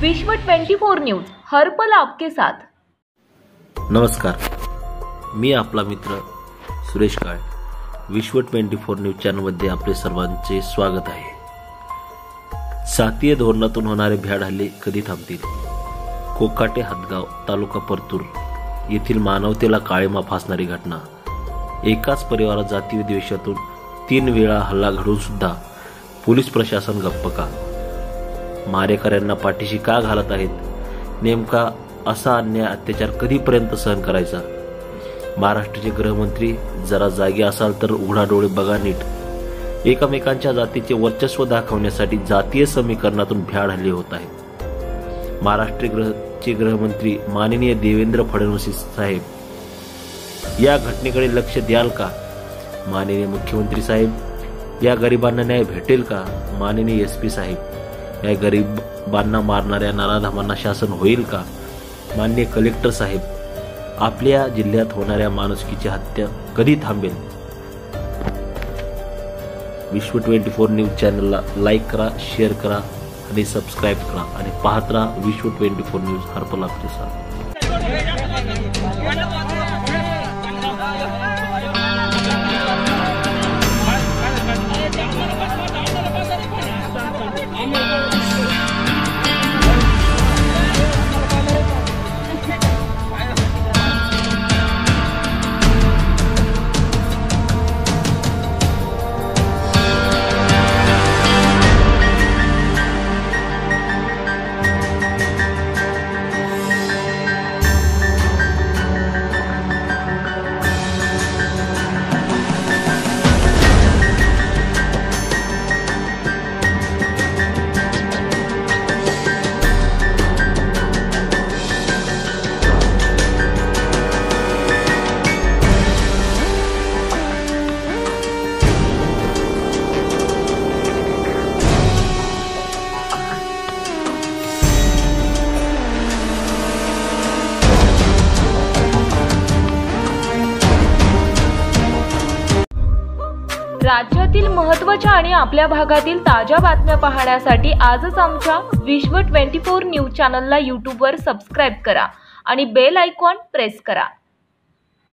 विश्व 24 न्यूज हर पल आपके साथ। नमस्कार, मी आपला मित्र सुरेश काळे। विश्व 24 न्यूज चॅनलमध्ये आपले सर्वांचे स्वागत आहे। जातीय धोरणातून होणारे भ्याड हल्ले कधी थांबतील? कोकाटे हातगाव तालुका परतूर येथील मानवतेला काळीमा फासणारी घटना। एकाच परिवारात जातीय द्वेषातून 3 वेळा हल्ला घडून सुद्धा पोलीस प्रशासन गप्प का? मारेकऱ्यांना पाठीशी का घालत आहेत? नेमका असा अन्याय अत्याचार कधीपर्यंत सहन करायचा? महाराष्ट्राचे गृहमंत्री जरा जागे असाल तर उघडा डोळे बघा नीट। एकमेकांच्या जातीचे वर्चस्व दाखवण्यासाठी जातीय समीकरणातून भ्याड हल्ले होत आहेत। महाराष्ट्राचे गृहमंत्री माननीय देवेंद्र फडणवीस साहेब या घटनेकडे लक्ष द्याल का? माननीय मुख्यमंत्री साहेब, या गरिबांना न्याय भेटेल का? माननीय एसपी साहेब, या गरिबांना मारणाऱ्या नराधमांना शासन होईल का? माननीय कलेक्टर साहेब, आपल्या जिल्ह्यात होणाऱ्या माणुसकीची हत्या कधी थांबेल? विश्व 24 न्यूज चॅनलला लाईक करा, शेअर करा आणि सबस्क्राईब करा आणि पाहत राहा विश्व 24 न्यूज हर पल आपके साथ। राज्यातील महत्त्वाच्या आणि आपल्या भागातील ताज्या बातम्या पाहण्यासाठी आजच आमच्या विश्व 24 न्यूज चॅनलला यूट्यूबवर सबस्क्राईब करा आणि बेल आयकॉन प्रेस करा।